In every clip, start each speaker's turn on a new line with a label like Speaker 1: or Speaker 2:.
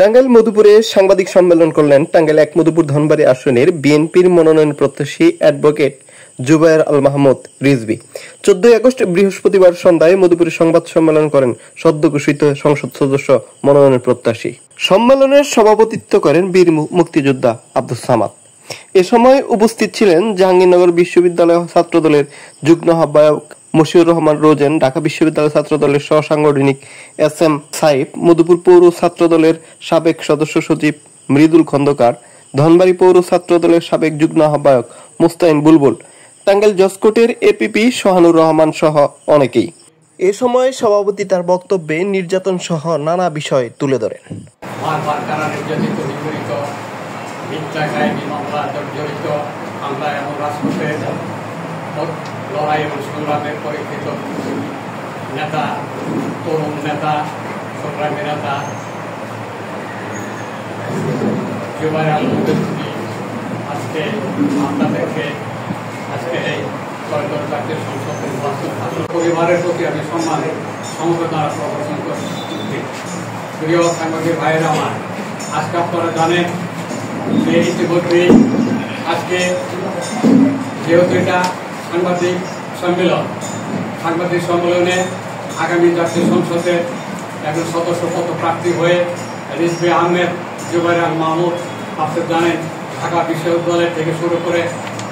Speaker 1: টাঙ্গাইল মধুপুরে সাংবাদিক সম্মেলন করলেন টাঙ্গাইল ১ মধুপুর ধনবাড়ী আসনের বিএনপির মনোনয়ন প্রত্যাশী অ্যাডভোকেট জুবায়ের আল মাহমুদ রিজভী। ১৪ আগস্ট বৃহস্পতিবার সন্ধ্যায় মধুপুরে সংবাদ সম্মেলন করেন সদ্য ঘোষিত সংসদ সদস্য মনোনয়ন প্রত্যাশী। সম্মেলনের সভাপতিত্ব করেন বীর মুক্তিযোদ্ধা আব্দুস সামাদ। এ সময় উপস্থিত ছিলেন জাহাঙ্গীরনগর বিশ্ববিদ্যালয় ছাত্রদলের যুগ্ম আহ্বায়ক মশিউর রহমান রোজেন, ঢাকা বিশ্ববিদ্যালয় ছাত্রদলের সহসাংগঠনিক এস.এম. সাইফ, মধুপুর পৌর ছাত্রদলের সাবেক সদস্য সচিব মৃদুল খন্দকার, ধনবাড়ী পৌর ছাত্রদলের সাবেক যুগ্ম আহ্বায়ক মুস্তাইন বুলবুল, টাঙ্গাইল জসকোটের এপিপি সোহানুর রহমান সহ অনেকেই। এ সময় সভাপতি তার বক্তব্যে নির্যাতন সহ নানা বিষয় তুলে ধরেন।
Speaker 2: আমরা এমন রাজপথে লড়াই এবং সংগ্রামের পরীক্ষিত নেতা, তরুণ নেতা, সংগ্রামী নেতা জুবায়ের আল মাহমুদ আজকে আপনাদেরকে এই ত্রয়োদশ জাতীয় সংসদ নির্বাচন পরিবারের প্রতি আমি সমবেদনা প্রদর্শন করছি। প্রিয় সাংবাদিক ভাইয়েরা আমার, আজকে আপনারা জানেন যে ইতিমধ্যে আজকে যেহেতু এটা সাংবাদিক সম্মেলনে আগামী জাতীয় সংসদে একজন সদস্য পদপ্রার্থী হয়ে রিজভী আহমেদ জুবায়ের আল মাহমুদ, আপনি জানেন ঢাকা বিশ্ববিদ্যালয় থেকে শুরু করে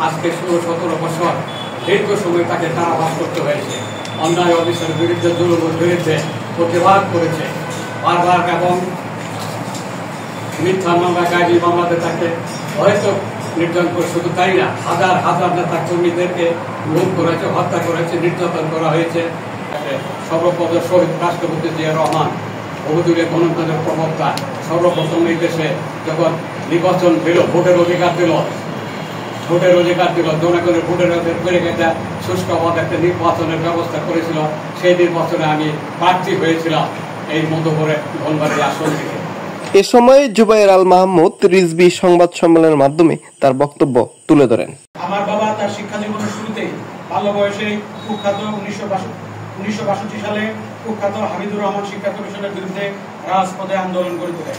Speaker 2: আজকে ১৬-১৭ বছর দীর্ঘ সময় তাকে কারাবাস করতে হয়েছে। অন্যায় অফিসের বিরুদ্ধে, জুলুমের বিরুদ্ধে প্রতিবাদ করেছে বারবার এবং মিথ্যা মামলা, গাড়ি মামলাতে তাকে হয়তো নির্যাতন করে, শুধু তাই না, হাজার হাজার নেতা কর্মীদেরকে গুম করেছে, হত্যা করেছে, নির্যাতন করা হয়েছে। সর্বপ্রথম শহীদ রাষ্ট্রপতি জিয়া রহমান, বহুদূরে গণতন্ত্রের প্রবক্তা, সর্বপ্রথম এই দেশে যখন নির্বাচন দিল, ভোটের অধিকার দিল, জনগণের ভোটের অধিকার সুষ্ঠুভাবে একটা নির্বাচনের ব্যবস্থা করেছিল। সেই নির্বাচনে আমি প্রার্থী হয়েছিলাম এই মধুপুরে ধনবাড়ী আসন থেকে।
Speaker 1: এ সময় জুবায়ের আল মাহমুদ রিজভী সংবাদ সম্মেলনের মাধ্যমে তার বক্তব্য তুলে ধরেন।
Speaker 3: আমার বাবা তার শিক্ষা জীবনের শুরুতেই বাল্য বয়সে কুখ্যাত ১৯৬২ সালে কুখ্যাত হামিদুর রহমান শিক্ষা কমিশনের বিরুদ্ধে রাজপথে আন্দোলন করে তোলেন।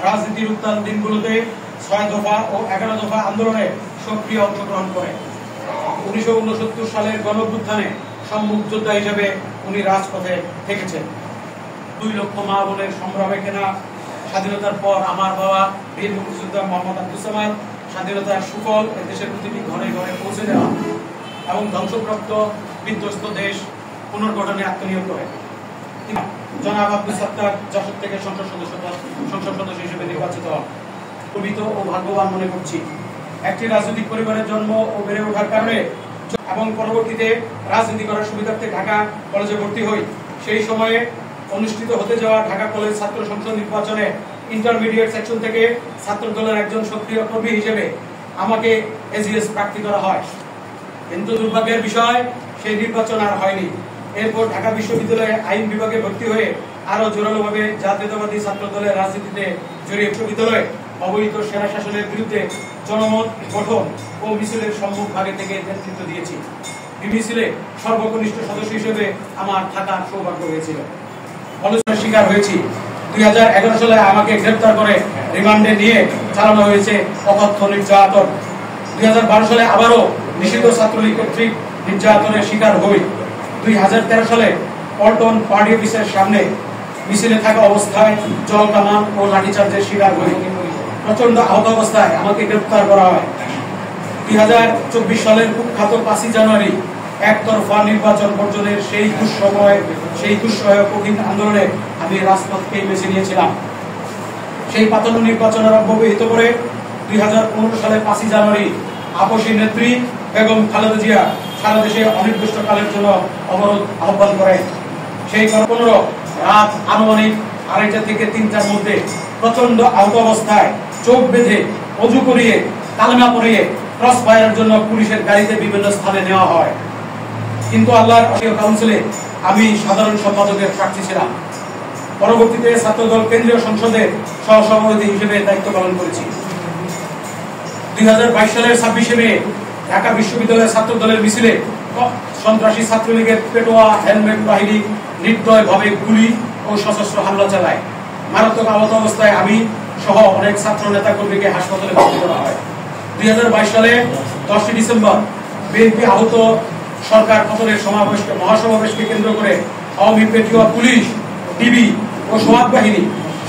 Speaker 3: রাজনীতির উত্তাল দিনগুলোতে ৬ দফা ও ১১ দফা আন্দোলনে সক্রিয় অংশগ্রহণ করেন। ১৯৬৯ সালের গণঅভ্যুত্থানে সম্মুখ যোদ্ধা হিসেবে উনি রাজপথে থেকেছেন। ২ লক্ষ মা বোনের সংগ্রামে কেনা স্বাধীনতার পর আমার বাবা বীর মুক্তিযোদ্ধা মোহাম্মদ আব্দুস সামাদ স্বাধীনতার সুফল দেশের প্রতিটি ঘরে ঘরে পৌঁছে দেওয়া এবং ধ্বংসপ্রাপ্ত বিধ্বস্ত দেশ পুনর্গঠনে আত্মনিয়োগ করে জনাব আব্দুল সাত্তার যশোর থেকে সংসদ সদস্য হিসেবে নির্বাচিত হন। পবিত্র ও ভাগ্যবান মনে করছি। একটি রাজনৈতিক পরিবারের জন্ম ও বেড়ে ওঠার কারণে এবং পরবর্তীতে রাজনীতি করার সুবিধার্থে ঢাকা কলেজে ভর্তি হই। সেই সময়ে অনুষ্ঠিত হতে যাওয়া ঢাকা কলেজ ছাত্র সংসদ নির্বাচনে ইন্টারমিডিয়েট সেকশন থেকে ছাত্র দলের একজন সক্রিয় কর্মী হিসেবে আমাকে এজিএস প্রার্থী করা হয়। কিন্তু দুর্ভাগ্যের বিষয়, সেই নির্বাচন আর হয়নি। এরপর ঢাকা বিশ্ববিদ্যালয়ে আইন বিভাগে ভর্তি হয়ে আরো জোরালোভাবে জাতীয়তাবাদী ছাত্র দলের রাজনীতিতে জড়িয়ে বিশ্ববিদ্যালয়ে অবৈধ সেনা শাসনের বিরুদ্ধে জনমত গঠন ও মিছিলের সম্মুখ ভাগে থেকে নেতৃত্ব দিয়েছি। এই মিছিলে সর্বকনিষ্ঠ সদস্য হিসেবে আমার থাকার সৌভাগ্য হয়েছিল। আলোচনার শিকার হয়েছি। ২০১১ সালে আমাকে গ্রেপ্তার করে রিমান্ডে নিয়ে চালানো হয়েছে অকথ্য নির্যাতন। ২০১২ সালে আবারও নিষিদ্ধ ছাত্রলীগ কর্তৃক নির্যাতনের শিকার হই। ২০১৩ সালে পল্টন পার্টি অফিসের সামনে মিছিলে থাকা অবস্থায় জল কামান ও লাঠিচার্জের শিকার হই। প্রচন্ড আহত অবস্থায় আমাকে গ্রেপ্তার করা হয়। ২০২৪ সালের কুখ্যাত ৫ই জানুয়ারি একতরফা নির্বাচন বর্জনের সেই দুঃসহ কঠিন আন্দোলনে আমি রাজপথকেই বেছে নিয়েছিলাম। সেই পাতানো নির্বাচনের অব্যবহিত করে ২০১৫ সালে ৫ই জানুয়ারি আপসী নেত্রী বেগম খালেদা জিয়া সারা দেশে অনির্দিষ্টকালের জন্য অবরোধ আহ্বান করেন। সেই ১৫ রাত আনুমানিক ২:৩০ থেকে ৩টার মধ্যে প্রচন্ড আহত অবস্থায় চোখ বেঁধে অজু করিয়ে কালেমা পড়িয়ে ক্রস ফায়ারের জন্য পুলিশের গাড়িতে বিভিন্ন স্থানে নেওয়া হয়। কিন্তু আল্লাহর কাউন্সিলে আমি সাধারণ সম্পাদকের প্রার্থী ছিলাম। পরবর্তীতে ছাত্রদল কেন্দ্রীয় সংসদের সহসভাপতি হিসেবে দায়িত্ব পালন করেছি। ২০২২ সালের ২৬শে মে ঢাকা বিশ্ববিদ্যালয়ের ছাত্র দলের মিছিলে সন্ত্রাসী ছাত্রলীগের পেটোয়া হেলমেট বাহিনী নির্দয়ভাবে গুলি ও সশস্ত্র হামলা চালায়। মারাত্মক আহত অবস্থায় আমি সহ অনেক ছাত্র নেতা কর্মীকে হাসপাতালে ভর্তি করা হয়। 2022 সালে 10 ডিসেম্বর বিএনপি আহত সরকার পতনের মহাসমাবেশকে কেন্দ্র করে আওয়ামী পেটুয়া পুলিশ, ডিবি ও সোয়াত বাহিনী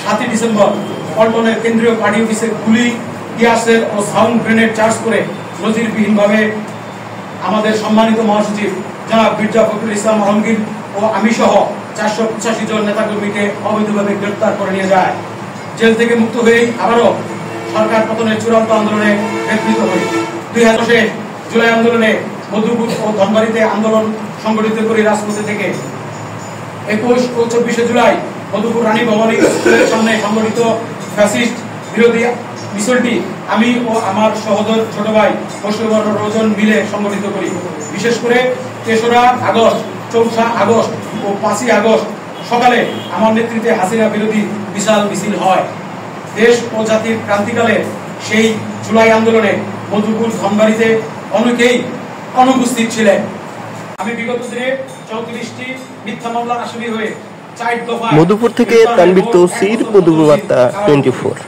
Speaker 3: 7 ডিসেম্বর পল্টনের কেন্দ্রীয় পার্টি অফিসে গুলি, টিয়ারশেল ও সাউন্ড গ্রেনেড চার্জ করে নজিরবিহীনভাবে আমাদের সম্মানিত মহাসচিব জনাব মির্জা ফখরুল ইসলাম আলমগীর ও আমি সহ 485 জন নেতাকর্মীকে অবৈধভাবে গ্রেপ্তার করে নিয়ে যায়। জেল থেকে মুক্ত হয়েই আবারও সরকার পতনের চূড়ান্ত আন্দোলনে নেতৃত্ব হই। 2010 জুলাই আন্দোলনে মধুপুর ও ধনবাড়িতে আন্দোলন সংগঠিত করি রাজপথে থেকে। 21 ও 24 জুলাই মধুপুর রানী ভবানী স্কুলের সামনে সংগঠিত ফ্যাসিস্ট বিরোধী মিছিলটি আমি ও আমার সহোদর ছোট ভাই মোশাররফ রোজন মিলে সংগঠিত করি। বিশেষ করে 3রা আগস্ট, 4 আগস্ট ও 5 আগস্ট সকালে আমার নেতৃত্বে হাসিনা বিরোধী বিশাল মিছিল হয়। দেশ ও জাতির ক্রান্তিকালে সেই জুলাই আন্দোলনে মধুপুর ধনবাড়িতে অনেকেই অনুপস্থিত ছিলেন। আমি বিগত দিনে 34টি মিথ্যা মামলার আসামি হয়ে 4 দফা
Speaker 1: মধুপুর থেকে তানভীর তৌসির, মধুপুর বার্তা 24।